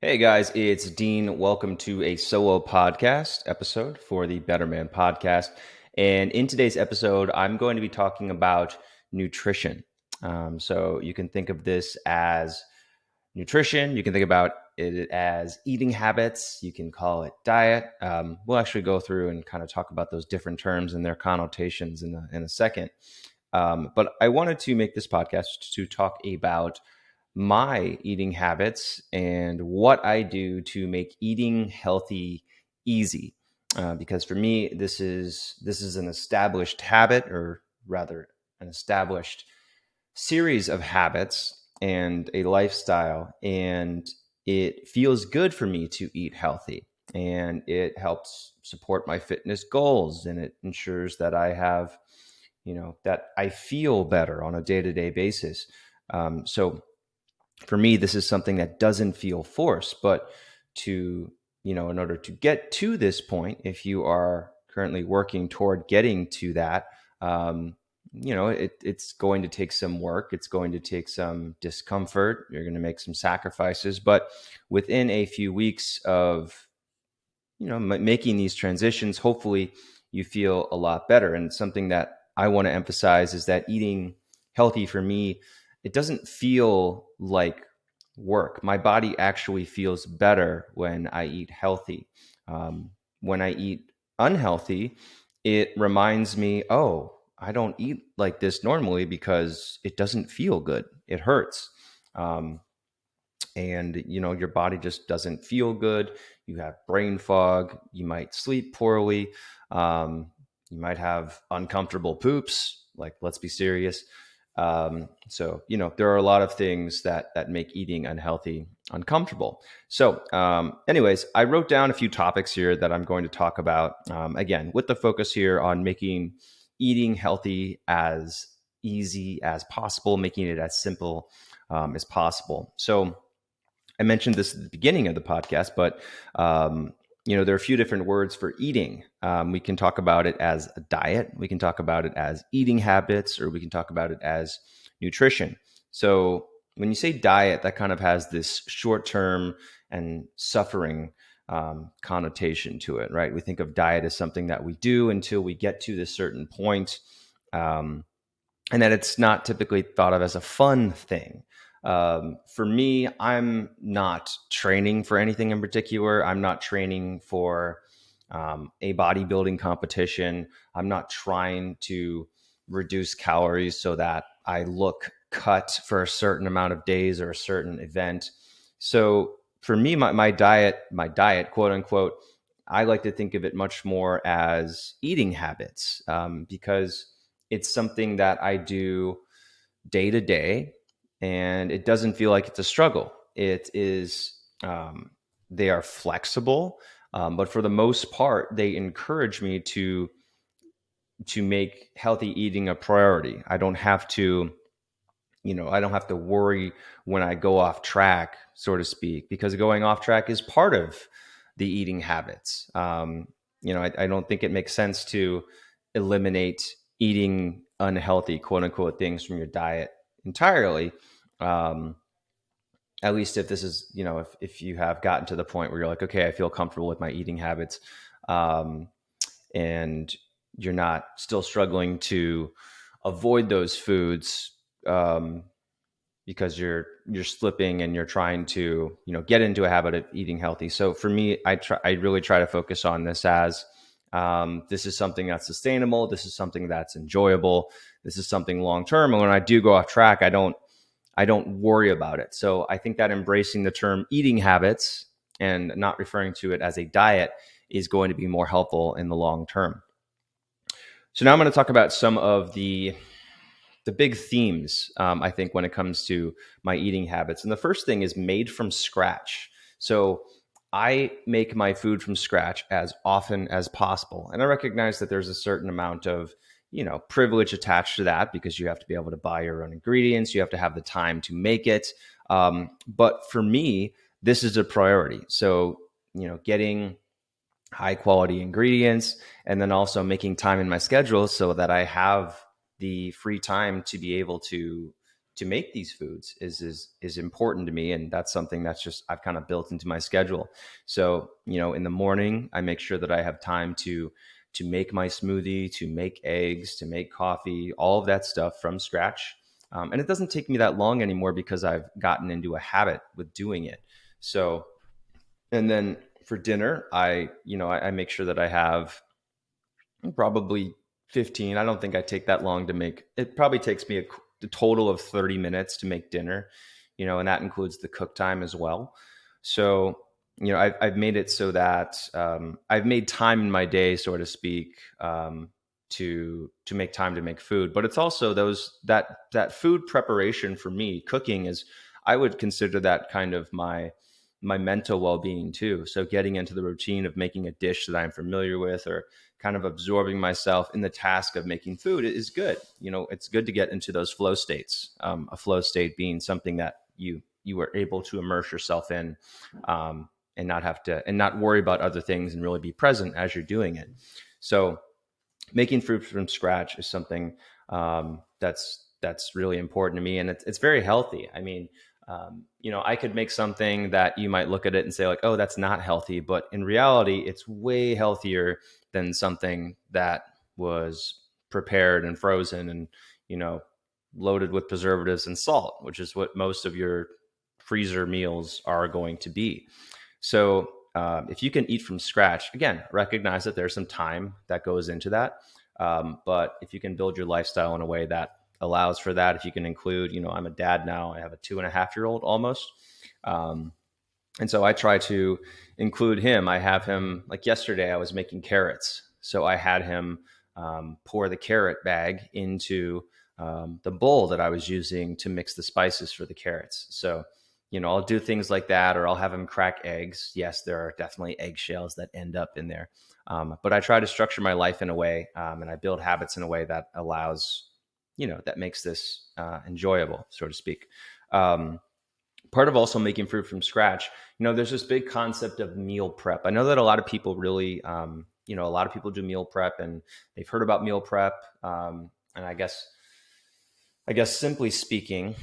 Hey guys, it's Dean. Welcome to a solo podcast episode for the Better Man podcast. And in today's episode, I'm going to be talking about nutrition. So you can think of this as nutrition. You can think about it as eating habits. You can call it diet. We'll actually go through and kind of talk about those different terms and their connotations in a second. But I wanted to make this podcast to talk about my eating habits and what I do to make eating healthy easy. Because for me, this is an established habit, or rather, an established series of habits and a lifestyle, and it feels good for me to eat healthy, and it helps support my fitness goals, and it ensures that I have, that I feel better on a day-to-day basis. So for me, this is something that doesn't feel forced, but in order to get to this point, if you are currently working toward getting to that, it's going to take some work. It's going to take some discomfort. You're going to make some sacrifices, but within a few weeks of, making these transitions, hopefully you feel a lot better. And something that I want to emphasize is that eating healthy for me, it doesn't feel like work. My body actually feels better when I eat healthy. When I eat unhealthy, it reminds me, oh, I don't eat like this normally because it doesn't feel good. It hurts. And your body just doesn't feel good. You have brain fog. You might sleep poorly. You might have uncomfortable poops. Like, let's be serious. So there are a lot of things that make eating unhealthy uncomfortable. So anyways, I wrote down a few topics here that I'm going to talk about, again, with the focus here on making eating healthy as easy as possible, making it as simple as possible. So I mentioned this at the beginning of the podcast, but there are a few different words for eating. We can talk about it as a diet. We can talk about it as eating habits, or we can talk about it as nutrition. So when you say diet, that kind of has this short-term and suffering connotation to it, right? We think of diet as something that we do until we get to this certain point, and that it's not typically thought of as a fun thing. For me, I'm not training for anything in particular. I'm not training for a bodybuilding competition. I'm not trying to reduce calories so that I look cut for a certain amount of days or a certain event. So for me, my diet, quote unquote, I like to think of it much more as eating habits, because it's something that I do day to day, and it doesn't feel like it's a struggle. It is, they are flexible, but for the most part, they encourage me to make healthy eating a priority. I don't have to, I don't have to worry when I go off track, so to speak, because going off track is part of the eating habits. I don't think it makes sense to eliminate eating unhealthy, quote unquote, things from your diet entirely. At least if this is, if you have gotten to the point where you're like, okay, I feel comfortable with my eating habits, and you're not still struggling to avoid those foods, because you're slipping and you're trying to, get into a habit of eating healthy. So for me, I really try to focus on this as, this is something that's sustainable. This is something that's enjoyable. This is something long-term. And when I do go off track, I don't worry about it. So I think that embracing the term eating habits and not referring to it as a diet is going to be more helpful in the long term. So now I'm going to talk about some of the big themes, I think, when it comes to my eating habits. And the first thing is made from scratch. So I make my food from scratch as often as possible. And I recognize that there's a certain amount of, privilege attached to that, because you have to be able to buy your own ingredients. You have to have the time to make it. But for me, this is a priority. So, getting high quality ingredients, and then also making time in my schedule so that I have the free time to be able to make these foods is important to me, and that's something that's just I've kind of built into my schedule. So in the morning, I make sure that I have time to make my smoothie, to make eggs, to make coffee, all of that stuff from scratch. And it doesn't take me that long anymore because I've gotten into a habit with doing it. So, and then for dinner, I make sure that I have probably 15. I don't think I take that long to make. It probably takes me a total of 30 minutes to make dinner, and that includes the cook time as well. So, I've made it so that I've made time in my day, so to speak, to make time to make food. But it's also that food preparation for me, cooking is, I would consider that kind of my mental well-being too. So getting into the routine of making a dish that I'm familiar with, or kind of absorbing myself in the task of making food, is good. It's good to get into those flow states. A flow state being something that you were able to immerse yourself in, and not worry about other things, and really be present as you're doing it. So making food from scratch is something that's really important to me, and it's very healthy. I mean, I could make something that you might look at it and say like, oh, that's not healthy, but in reality, it's way healthier than something that was prepared and frozen and loaded with preservatives and salt, which is what most of your freezer meals are going to be. So if you can eat from scratch, again, recognize that there's some time that goes into that. But if you can build your lifestyle in a way that allows for that, if you can include, I'm a dad now, I have a 2.5-year-old almost. And so I try to include him. I have him, like yesterday, I was making carrots. So I had him pour the carrot bag into the bowl that I was using to mix the spices for the carrots. So, I'll do things like that, or I'll have him crack eggs. Yes, there are definitely eggshells that end up in there. But I try to structure my life in a way, and I build habits in a way that allows, that makes this enjoyable, so to speak. Part of also making food from scratch, there's this big concept of meal prep. I know that a lot of people really, a lot of people do meal prep, and they've heard about meal prep. And I guess simply speaking,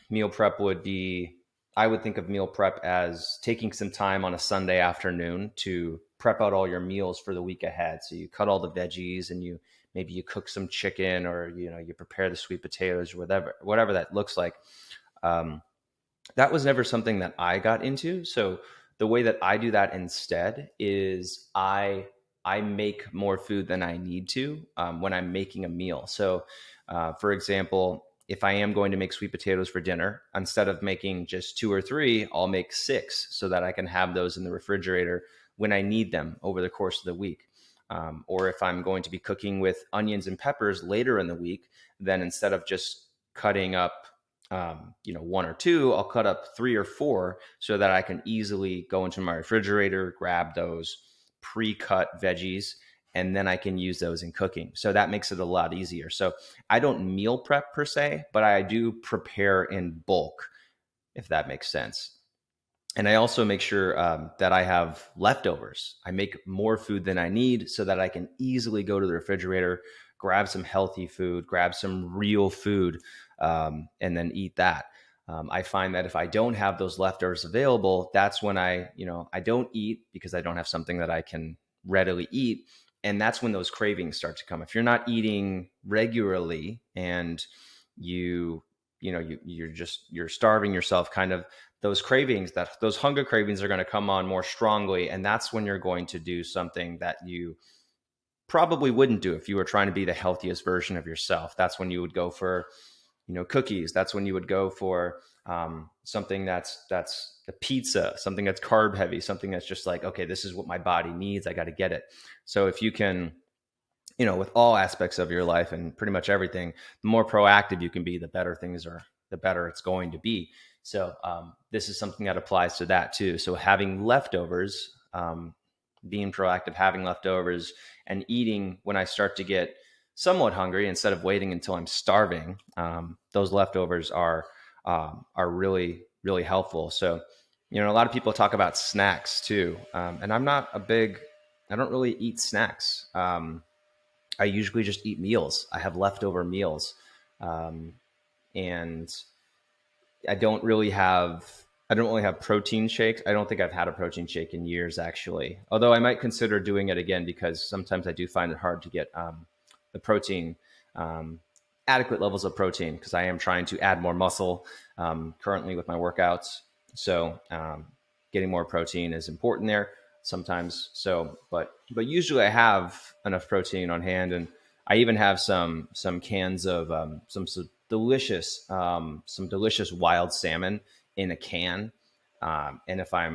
meal prep would be, I would think of meal prep as taking some time on a Sunday afternoon to prep out all your meals for the week ahead. So you cut all the veggies, and maybe you cook some chicken, or, you prepare the sweet potatoes, or whatever that looks like. That was never something that I got into. So the way that I do that instead is I make more food than I need to when I'm making a meal. So for example, if I am going to make sweet potatoes for dinner, instead of making just 2 or 3, I'll make 6 so that I can have those in the refrigerator when I need them over the course of the week. Or if I'm going to be cooking with onions and peppers later in the week, then instead of just cutting up 1 or 2, I'll cut up 3 or 4 so that I can easily go into my refrigerator, grab those pre-cut veggies, and then I can use those in cooking. So that makes it a lot easier. So I don't meal prep per se, but I do prepare in bulk, if that makes sense. And I also make sure that I have leftovers. I make more food than I need so that I can easily go to the refrigerator, grab some healthy food, grab some real food, and then eat that. I find that if I don't have those leftovers available, that's when I don't eat, because I don't have something that I can readily eat. And that's when those cravings start to come. If you're not eating regularly, and you're starving yourself, kind of, those hunger cravings are going to come on more strongly. And that's when you're going to do something that you probably wouldn't do if you were trying to be the healthiest version of yourself. That's when you would go for, cookies. That's when you would go for something that's a pizza, something that's carb heavy, something that's just like, okay, this is what my body needs, I got to get it. So if you can, with all aspects of your life and pretty much everything, the more proactive you can be, the better it's going to be. So this is something that applies to that too. So having leftovers, being proactive, having leftovers, and eating when I start to get somewhat hungry instead of waiting until I'm starving. Those leftovers are really, really helpful. So, a lot of people talk about snacks too. And I don't really eat snacks. I usually just eat meals. I have leftover meals. And I don't really have I don't really have protein shakes. I don't think I've had a protein shake in years, actually. Although I might consider doing it again because sometimes I do find it hard to get the protein, um, adequate levels of protein, because I am trying to add more muscle currently with my workouts. So getting more protein is important there sometimes. So, but usually I have enough protein on hand, and I even have some cans of some some delicious wild salmon in a can. And if I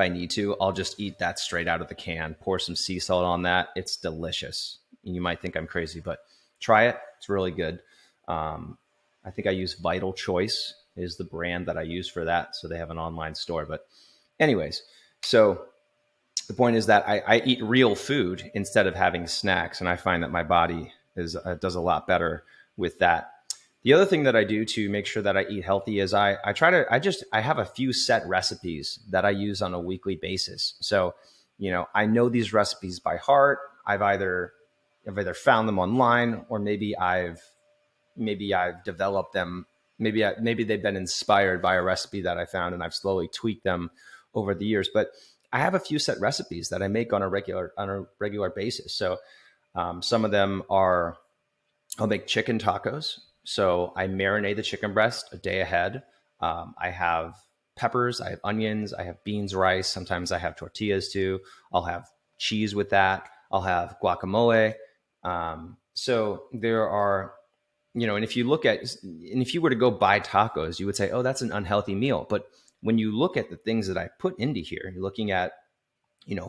need to, I'll just eat that straight out of the can. Pour some sea salt on that. It's delicious. You might think I'm crazy, but try it. It's really good. I think I use Vital Choice is the brand that I use for that. So they have an online store. But anyways, so the point is that I eat real food instead of having snacks, and I find that my body does a lot better with that. The other thing that I do to make sure that I eat healthy is I try to I have a few set recipes that I use on a weekly basis. So, I know these recipes by heart. I've either found them online, or maybe I've developed them. Maybe they've been inspired by a recipe that I found, and I've slowly tweaked them over the years. But I have a few set recipes that I make on a regular basis. So some of them are, I'll make chicken tacos. So I marinate the chicken breast a day ahead. I have peppers, I have onions, I have beans, rice. Sometimes I have tortillas too. I'll have cheese with that. I'll have guacamole. So there are, and if you were to go buy tacos, you would say, oh, that's an unhealthy meal. But when you look at the things that I put into here, you're looking at,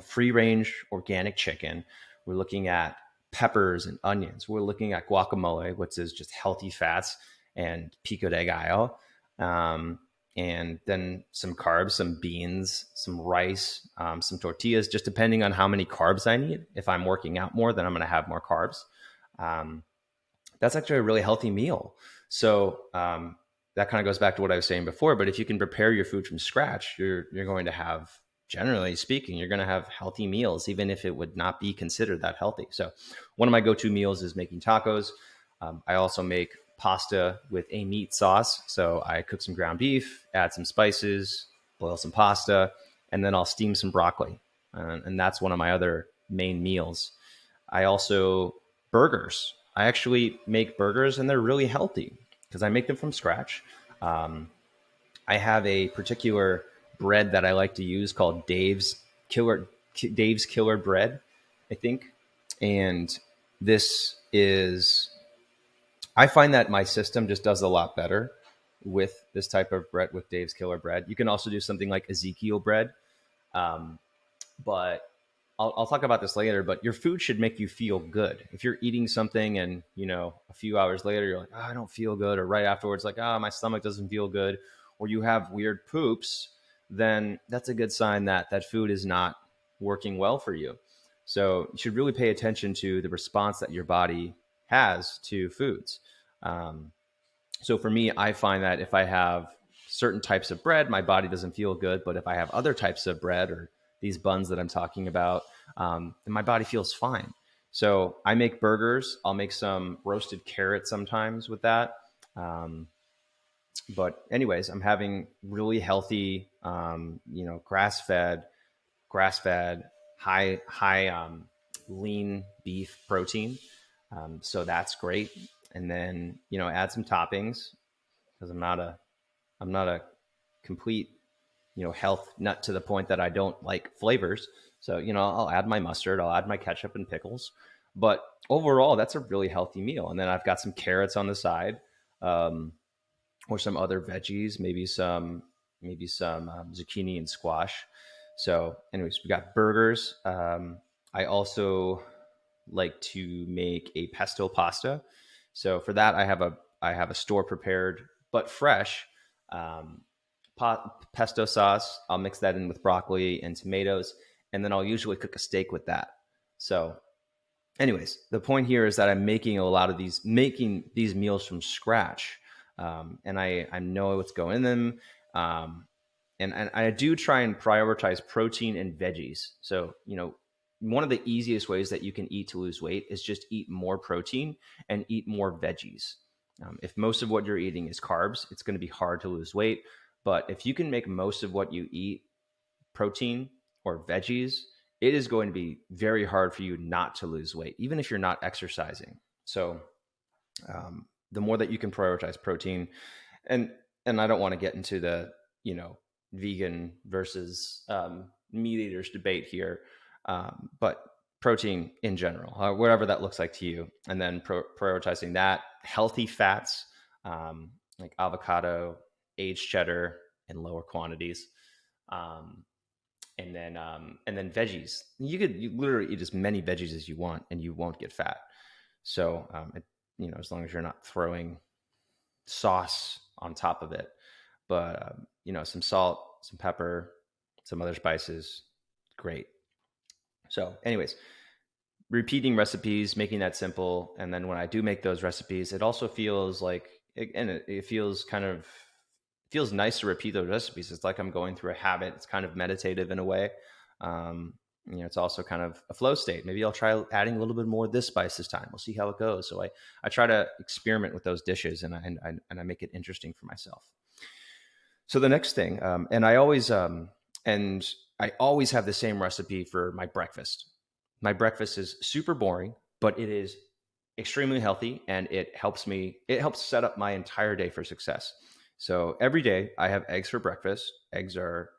free range organic chicken. We're looking at peppers and onions. We're looking at guacamole, which is just healthy fats, and pico de gallo. And then some carbs, some beans, some rice, some tortillas, just depending on how many carbs I need. If I'm working out more, then I'm going to have more carbs. That's actually a really healthy meal. So that kind of goes back to what I was saying before. But if you can prepare your food from scratch, you're going to have, generally speaking, you're going to have healthy meals, even if it would not be considered that healthy. So one of my go-to meals is making tacos. I also make pasta with a meat sauce. So I cook some ground beef, add some spices, boil some pasta, and then I'll steam some broccoli. And that's one of my other main meals. I also burgers. I actually make burgers, and they're really healthy because I make them from scratch. I have a particular bread that I like to use called Dave's Killer Bread, I think. And this is, I find that my system just does a lot better with this type of bread, with Dave's Killer Bread. You can also do something like Ezekiel bread. But I'll talk about this later, but your food should make you feel good. If you're eating something and, a few hours later, you're like, oh, I don't feel good. Or right afterwards, like, oh, my stomach doesn't feel good. Or you have weird poops, then that's a good sign that that food is not working well for you. So you should really pay attention to the response that your body has to foods. So for me, I find that if I have certain types of bread, my body doesn't feel good. But if I have other types of bread or these buns that I'm talking about, then my body feels fine. So I make burgers. I'll make some roasted carrots sometimes with that. But anyways, I'm having really healthy, grass fed, high lean beef protein. So that's great. And then, add some toppings, because I'm not a complete, health nut to the point that I don't like flavors. So, I'll add my mustard, I'll add my ketchup and pickles. But overall, that's a really healthy meal. And then I've got some carrots on the side, or some other veggies, maybe some zucchini and squash. So, anyways, we got burgers. I also like to make a pesto pasta. So for that, I have a store prepared but fresh pesto sauce. I'll mix that in with broccoli and tomatoes, and then I'll usually cook a steak with that. So, anyways, the point here is that I'm making these meals from scratch, and I know what's going in them. And I do try and prioritize protein and veggies. So, one of the easiest ways that you can eat to lose weight is just eat more protein and eat more veggies. If most of what you're eating is carbs, it's going to be hard to lose weight. But if you can make most of what you eat protein or veggies, it is going to be very hard for you not to lose weight, even if you're not exercising. So the more that you can prioritize protein, and I don't want to get into the vegan versus meat eaters debate here, but protein in general, whatever that looks like to you, and then prioritizing that, healthy fats like avocado, aged cheddar in lower quantities, um, and then veggies. You literally eat as many veggies as you want, and you won't get fat. So as long as you're not throwing sauce on top of it, but some salt, some pepper, some other spices, great. So, anyways, repeating recipes, making that simple, and then when I do make those recipes, it also feels like, it feels feels nice to repeat those recipes. It's like I'm going through a habit. It's kind of meditative in a way. It's also kind of a flow state. Maybe I'll try adding a little bit more of this spice this time. We'll see how it goes. So I try to experiment with those dishes, and I make it interesting for myself. So the next thing, and I always have the same recipe for my breakfast. My breakfast is super boring, but it is extremely healthy, and it helps set up my entire day for success. So every day I have eggs for breakfast. Eggs are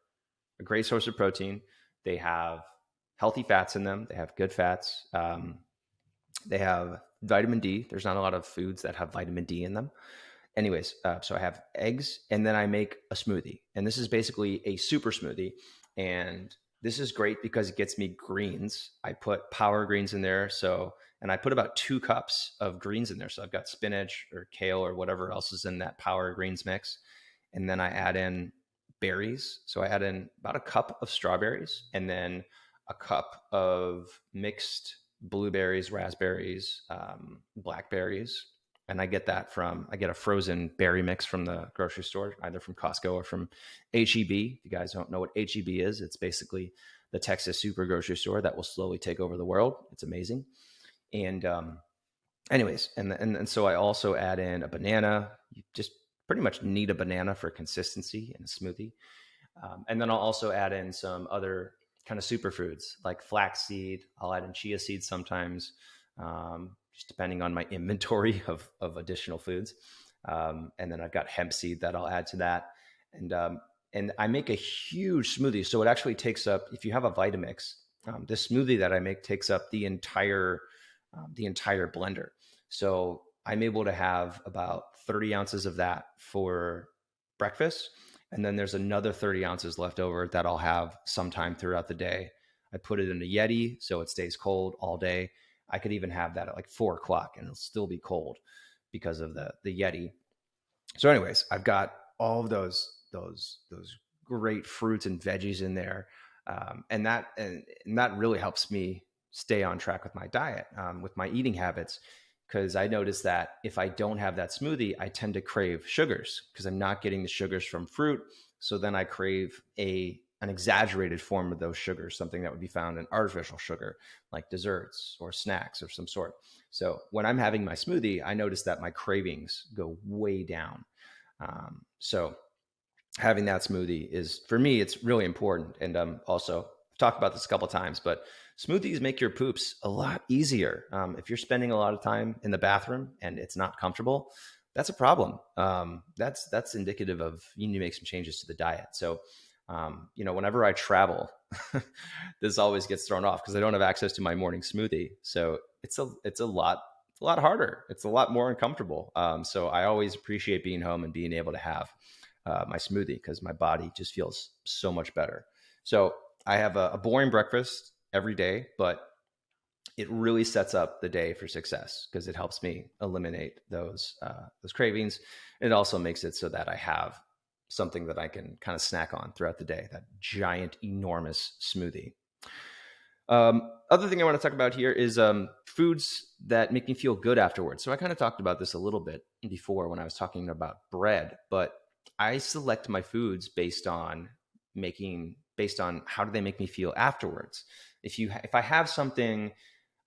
a great source of protein. They have healthy fats in them. They have good fats. They have vitamin D. There's not a lot of foods that have vitamin D in them. Anyways, so I have eggs, and then I make a smoothie. And this is basically a super smoothie. And this is great because it gets me greens. I put power greens in there. And I put about 2 cups of greens in there. So I've got spinach or kale or whatever else is in that power greens mix. And then I add in berries. So I add in about a cup of strawberries, and then a cup of mixed blueberries, raspberries, blackberries. And I get a frozen berry mix from the grocery store, either from Costco or from H-E-B. If you guys don't know what H-E-B is, it's basically the Texas super grocery store that will slowly take over the world. It's amazing. And anyways, and so I also add in a banana. You just pretty much need a banana for consistency in a smoothie. And then I'll also add in some other kind of superfoods like flaxseed. I'll add in chia seeds sometimes, just depending on my inventory of additional foods. And then I've got hemp seed that I'll add to that. And I make a huge smoothie. So it actually takes up, if you have a Vitamix, this smoothie that I make takes up the entire blender. So I'm able to have about 30 ounces of that for breakfast. And then there's another 30 ounces left over that I'll have sometime throughout the day. I put it in a Yeti so it stays cold all day. I could even have that at like 4 o'clock and it'll still be cold because of the Yeti. So anyways, I've got all of those great fruits and veggies in there. And that really helps me stay on track with my diet, with my eating habits. Because I noticed that if I don't have that smoothie, I tend to crave sugars because I'm not getting the sugars from fruit. So then I crave an exaggerated form of those sugars, something that would be found in artificial sugar, like desserts or snacks of some sort. So when I'm having my smoothie, I notice that my cravings go way down. So having that smoothie is, for me, it's really important. And also, I've talked about this a couple of times, but smoothies make your poops a lot easier. If you're spending a lot of time in the bathroom and it's not comfortable, that's a problem. That's indicative of you need to make some changes to the diet. So, whenever I travel, this always gets thrown off because I don't have access to my morning smoothie. So it's a lot harder. It's a lot more uncomfortable. So I always appreciate being home and being able to have my smoothie because my body just feels so much better. So I have a boring breakfast every day, but it really sets up the day for success because it helps me eliminate those cravings. It also makes it so that I have something that I can kind of snack on throughout the day, that giant, enormous smoothie. Other thing I want to talk about here is foods that make me feel good afterwards. So I kind of talked about this a little bit before when I was talking about bread, but I select my foods based on how do they make me feel afterwards. If I have something,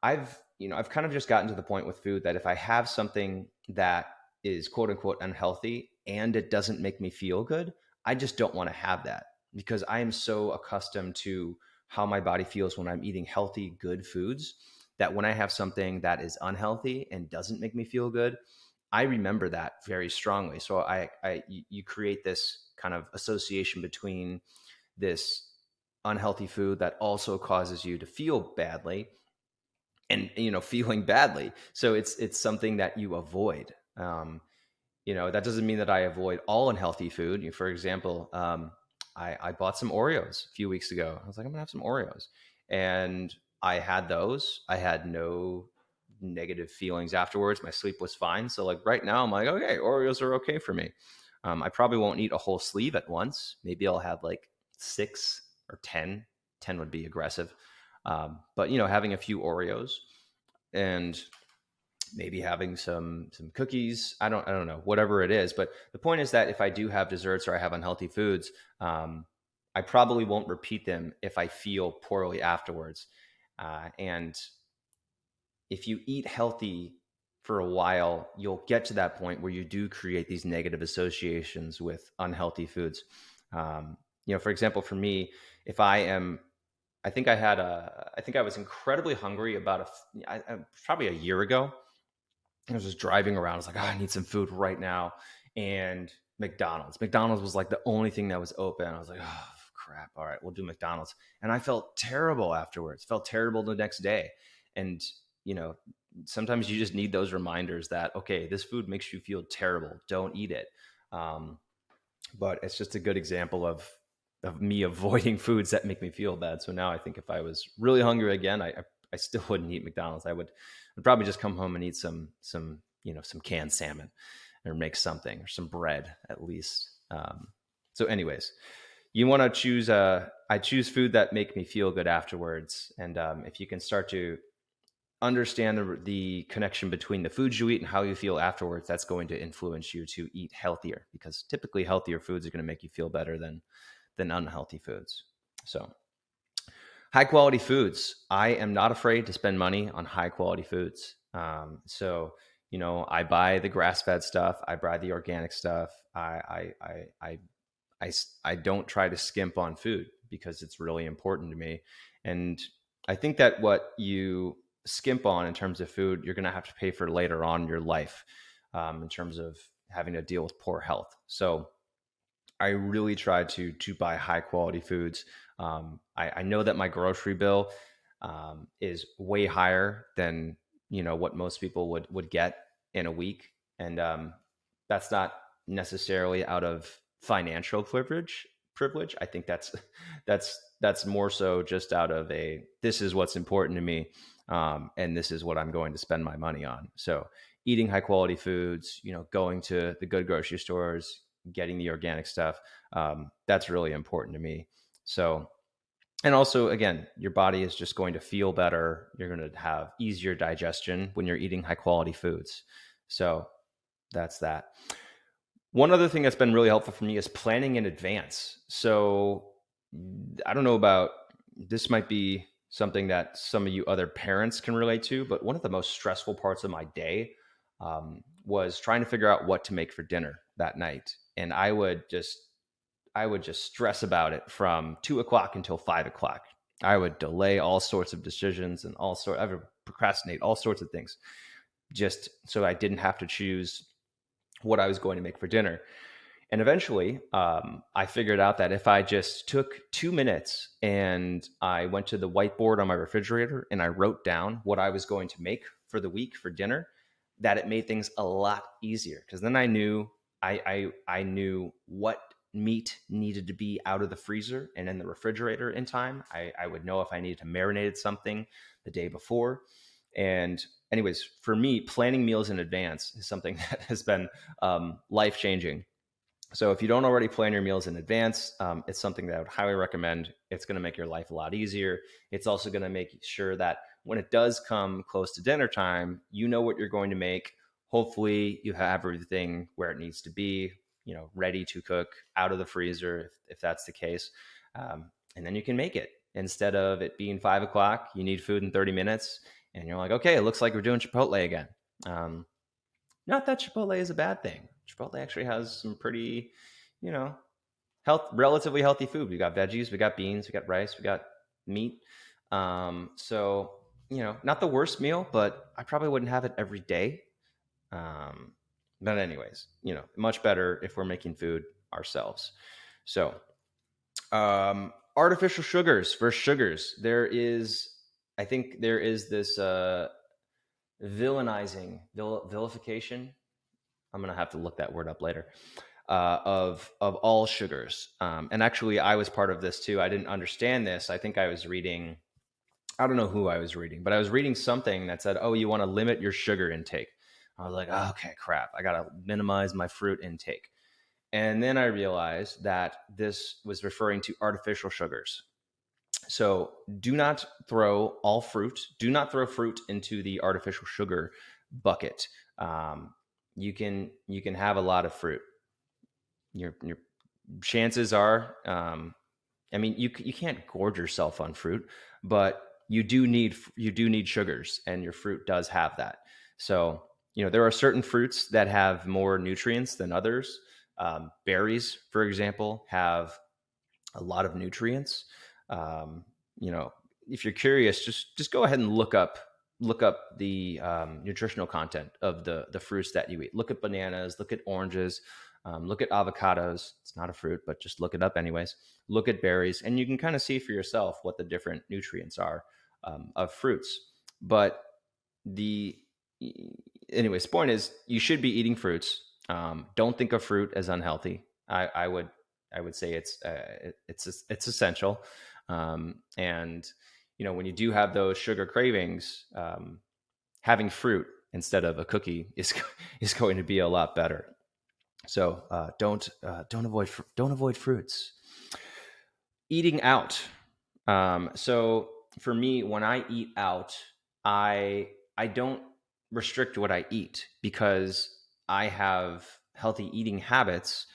I've kind of just gotten to the point with food that if I have something that is quote unquote unhealthy and it doesn't make me feel good, I just don't want to have that because I am so accustomed to how my body feels when I'm eating healthy, good foods that when I have something that is unhealthy and doesn't make me feel good, I remember that very strongly. So you create this kind of association between this unhealthy food that also causes you to feel badly and feeling badly. So it's something that you avoid. That doesn't mean that I avoid all unhealthy food. For example, I bought some Oreos a few weeks ago. I was like, I'm gonna have some Oreos, and I had those. I had no negative feelings afterwards. My sleep was fine. So like right now, I'm like, okay, Oreos are okay for me. I probably won't eat a whole sleeve at once. Maybe I'll have like 6 or 10. 10 would be aggressive. But having a few Oreos and maybe having some cookies. I don't know, whatever it is. But the point is that if I do have desserts or I have unhealthy foods, I probably won't repeat them if I feel poorly afterwards. And if you eat healthy for a while, you'll get to that point where you do create these negative associations with unhealthy foods. For example, for me, if I am, I think I was incredibly hungry about probably a year ago. I was just driving around. I was like, I need some food right now. And McDonald's was like the only thing that was open. I was like, oh, crap. All right, we'll do McDonald's. And I felt terrible afterwards, felt terrible the next day. And, sometimes you just need those reminders that, okay, this food makes you feel terrible. Don't eat it. But it's just a good example of me avoiding foods that make me feel bad. So now I think if I was really hungry again, I still wouldn't eat McDonald's. I'd probably just come home and eat some canned salmon or make something or some bread at least. So anyways, you want to choose, I choose food that make me feel good afterwards. And if you can start to understand the connection between the foods you eat and how you feel afterwards, that's going to influence you to eat healthier, because typically healthier foods are going to make you feel better than unhealthy foods. So high quality foods. I am not afraid to spend money on high quality foods. I buy the grass fed stuff. I buy the organic stuff. I don't try to skimp on food because it's really important to me. And I think that what you skimp on in terms of food, you're going to have to pay for later on in your life, in terms of having to deal with poor health. So I really try to buy high quality foods. I know that my grocery bill is way higher than what most people would get in a week, and that's not necessarily out of financial privilege. I think that's more so just out of this is what's important to me, and this is what I'm going to spend my money on. So eating high quality foods, going to the good grocery stores, getting the organic stuff, that's really important to me. So, and also, again, your body is just going to feel better. You're going to have easier digestion when you're eating high quality foods. So that's that. One other thing that's been really helpful for me is planning in advance. So I don't know about, this might be something that some of you other parents can relate to, but one of the most stressful parts of my day was trying to figure out what to make for dinner that night. And I would just stress about it from 2 o'clock until 5 o'clock. I would delay all sorts of decisions and I would procrastinate all sorts of things just so I didn't have to choose what I was going to make for dinner. And eventually, I figured out that if I just took 2 minutes and I went to the whiteboard on my refrigerator and I wrote down what I was going to make for the week for dinner, that it made things a lot easier, because then I knew I knew what meat needed to be out of the freezer and in the refrigerator in time. I would know if I needed to marinate something the day before. And anyways, for me, planning meals in advance is something that has been life-changing. So if you don't already plan your meals in advance, it's something that I would highly recommend. It's going to make your life a lot easier. It's also going to make sure that when it does come close to dinner time, you know what you're going to make. Hopefully you have everything where it needs to be, ready to cook out of the freezer if that's the case. And then you can make it. Instead of it being 5 o'clock, you need food in 30 minutes. And you're like, okay, it looks like we're doing Chipotle again. Not that Chipotle is a bad thing. Chipotle actually has some pretty, you know, relatively healthy food. We got veggies, we got beans, we got rice, we got meat. So not the worst meal, but I probably wouldn't have it every day. Um, but anyways, much better if we're making food ourselves. So, artificial sugars versus sugars. I think there is this vilification. I'm gonna have to look that word up later. Of all sugars, and actually, I was part of this too. I didn't understand this. I think I was reading. I don't know who I was reading, but I was reading something that said, "Oh, you want to limit your sugar intake." I was like, oh, "Okay, crap. I gotta minimize my fruit intake." And then I realized that this was referring to artificial sugars. So do not throw all fruit. Do not throw fruit into the artificial sugar bucket. You can have a lot of fruit. Your chances are, I mean, you can't gorge yourself on fruit, but you do need sugars, and your fruit does have that. So there are certain fruits that have more nutrients than others. Berries, for example, have a lot of nutrients. Um, you know, if you're curious, just go ahead and look up the nutritional content of the fruits that you eat. Look at bananas, look at oranges, look at avocados. It's not a fruit, but just look it up anyways. Look at berries, and you can kind of see for yourself what the different nutrients are of fruits. But the anyways, point is you should be eating fruits. Don't think of fruit as unhealthy. I would say it's essential. And when you do have those sugar cravings, having fruit instead of a cookie is going to be a lot better. So don't avoid fruits. Eating out. So for me, when I eat out, I don't restrict what I eat because I have healthy eating habits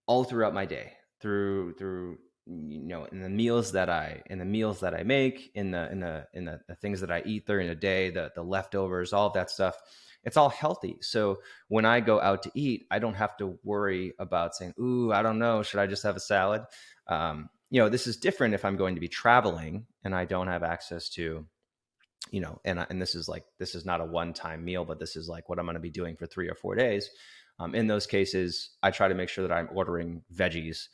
all throughout my day, through in the meals that I make, in the things that I eat during the day, the leftovers, all of that stuff. It's all healthy. So when I go out to eat, I don't have to worry about saying, "Ooh, I don't know, should I just have a salad?" This is different if I'm going to be traveling and I don't have access to, and this is not a one-time meal, but this is like what I'm going to be doing for 3 or 4 days. In those cases, I try to make sure that I'm ordering veggies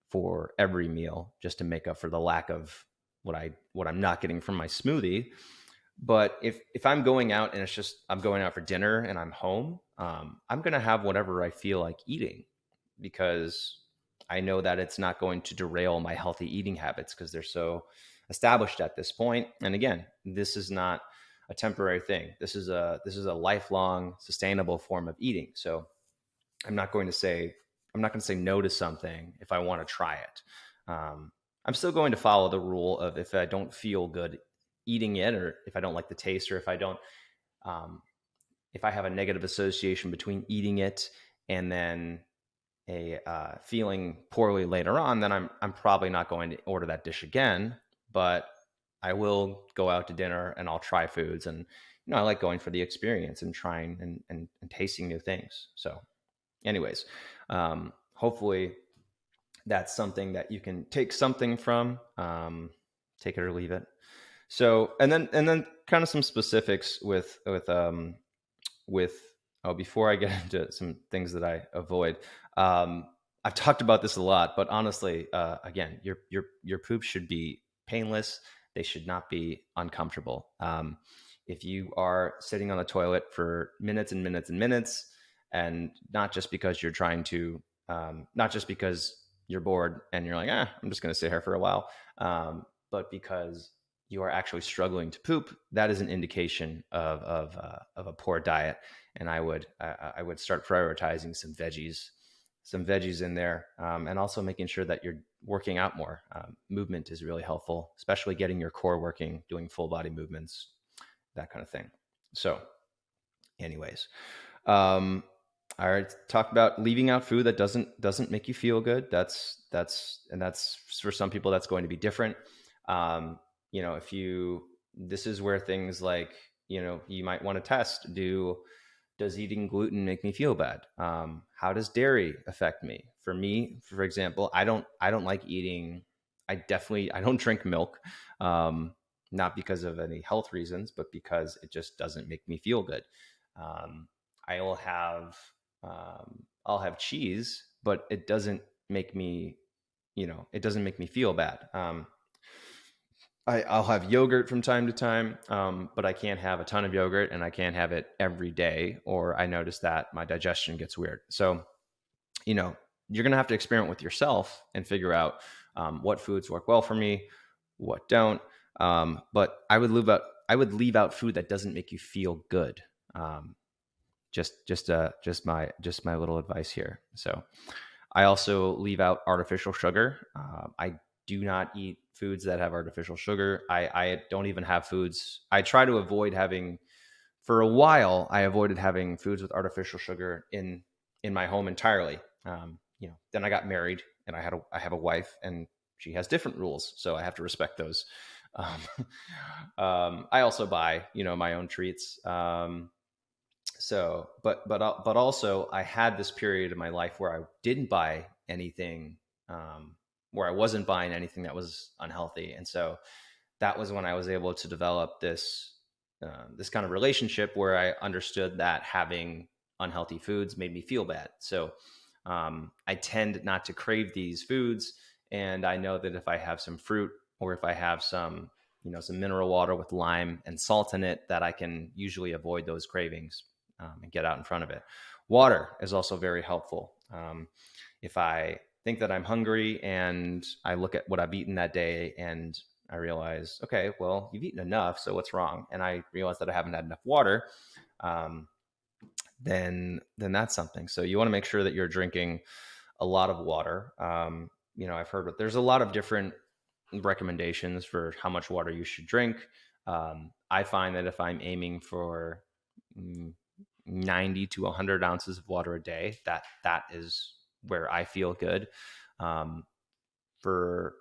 for every meal just to make up for the lack of what I'm not getting from my smoothie. But if I'm going out and I'm going out for dinner and I'm home, I'm going to have whatever I feel like eating because I know that it's not going to derail my healthy eating habits because they're so established at this point. And again, this is not a temporary thing. This is a lifelong sustainable form of eating. So I'm not going to say no to something if I want to try it. I'm still going to follow the rule of if I don't feel good eating it, or if I don't like the taste, or if I have a negative association between eating it and then a feeling poorly later on, then I'm probably not going to order that dish again. But I will go out to dinner and I'll try foods, and I like going for the experience and trying and tasting new things. So anyways, hopefully that's something that you can take something from, take it or leave it. So, and then kind of some specifics before I get into some things that I avoid. I've talked about this a lot, but honestly, again, your poops should be painless. They should not be uncomfortable. If you are sitting on the toilet for minutes and minutes and minutes, and not just because not just because you're bored and you're like, I'm just going to sit here for a while, but because you are actually struggling to poop, that is an indication of a poor diet. And I would start prioritizing some veggies in there, and also making sure that you're working out more. Movement is really helpful, especially getting your core working, doing full body movements, that kind of thing. So, anyways, I talked about leaving out food that doesn't make you feel good. That's for some people that's going to be different. This is where things like, you might want to test, do does eating gluten make me feel bad? How does dairy affect me? For me, for example, I don't like eating. I don't drink milk, not because of any health reasons, but because it just doesn't make me feel good. Um, I'll have I'll have cheese, but it doesn't make me, it doesn't make me feel bad. I'll have yogurt from time to time, but I can't have a ton of yogurt and I can't have it every day, or I notice that my digestion gets weird. So, you're going to have to experiment with yourself and figure out what foods work well for me, what don't. But I would leave out food that doesn't make you feel good. Um, just my little advice here. So I also leave out artificial sugar. I do not eat foods that have artificial sugar. I don't even have foods. I try to avoid having. For a while, I avoided having foods with artificial sugar in my home entirely. Then I got married, and I have a wife, and she has different rules, so I have to respect those. Um, I also buy my own treats. But also I had this period of my life where I didn't buy anything, where I wasn't buying anything that was unhealthy, and so that was when I was able to develop this kind of relationship where I understood that having unhealthy foods made me feel bad. So I tend not to crave these foods, and I know that if I have some fruit, or if I have some mineral water with lime and salt in it, that I can usually avoid those cravings and get out in front of it. Water is also very helpful. If I think that I'm hungry and I look at what I've eaten that day and I realize, okay, well, you've eaten enough, so what's wrong? And I realize that I haven't had enough water, um, then that's something. So you want to make sure that you're drinking a lot of water. I've heard there's a lot of different recommendations for how much water you should drink. I find that if I'm aiming for 90 to 100 ounces of water a day, that is where I feel good. Um, for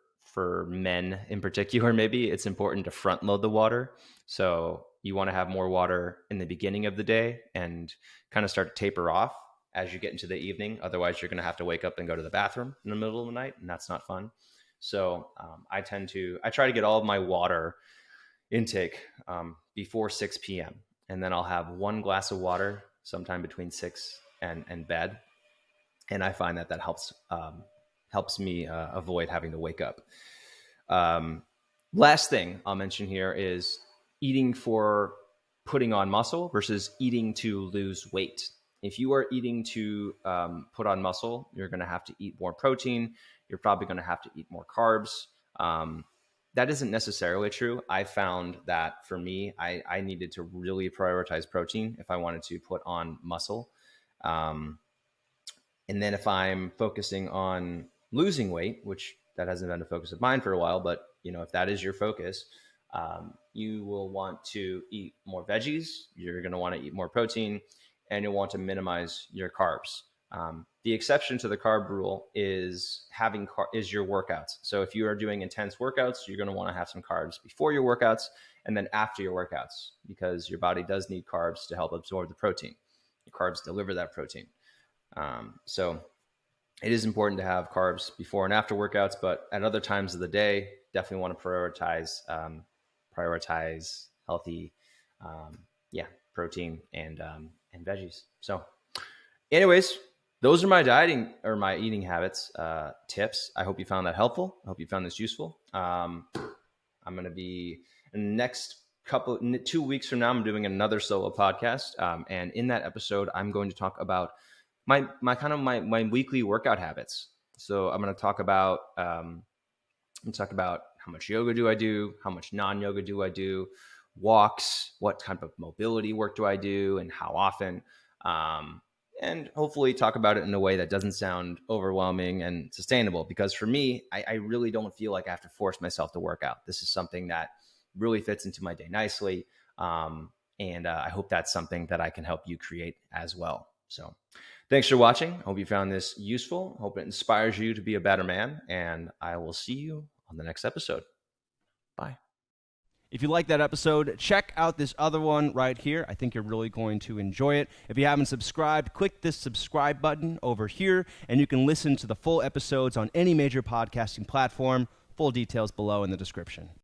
men in particular, maybe it's important to front load the water. So you want to have more water in the beginning of the day and kind of start to taper off as you get into the evening. Otherwise, you're going to have to wake up and go to the bathroom in the middle of the night, and that's not fun. So I try to get all of my water intake before 6 p.m. And then I'll have one glass of water sometime between 6 and bed. And I find that helps me avoid having to wake up. Last thing I'll mention here is eating for putting on muscle versus eating to lose weight. If you are eating to put on muscle, you're going to have to eat more protein. You're probably going to have to eat more carbs. That isn't necessarily true. I found that for me, I needed to really prioritize protein if I wanted to put on muscle. And then if I'm focusing on losing weight, which that hasn't been a focus of mine for a while, but if that is your focus, you will want to eat more veggies. You're going to want to eat more protein, and you'll want to minimize your carbs. The exception to the carb rule is is your workouts. So if you are doing intense workouts, you're going to want to have some carbs before your workouts and then after your workouts, because your body does need carbs to help absorb the protein. Your carbs deliver that protein. So it is important to have carbs before and after workouts, but at other times of the day, definitely want to prioritize healthy, protein and veggies. So anyways, those are my dieting or my eating habits tips. I hope you found that helpful. I hope you found this useful. I'm going to be in the next 2 weeks from now, I'm doing another solo podcast. And in that episode, I'm going to talk about my weekly workout habits. So I'm going to talk about how much yoga do I do, how much non-yoga do I do, walks, what type of mobility work do I do, and how often. And hopefully talk about it in a way that doesn't sound overwhelming and sustainable. Because for me, I really don't feel like I have to force myself to work out. This is something that really fits into my day nicely. And I hope that's something that I can help you create as well. So thanks for watching. Hope you found this useful. Hope it inspires you to be a better man. And I will see you on the next episode. Bye. If you like that episode, check out this other one right here. I think you're really going to enjoy it. If you haven't subscribed, click this subscribe button over here, and you can listen to the full episodes on any major podcasting platform. Full details below in the description.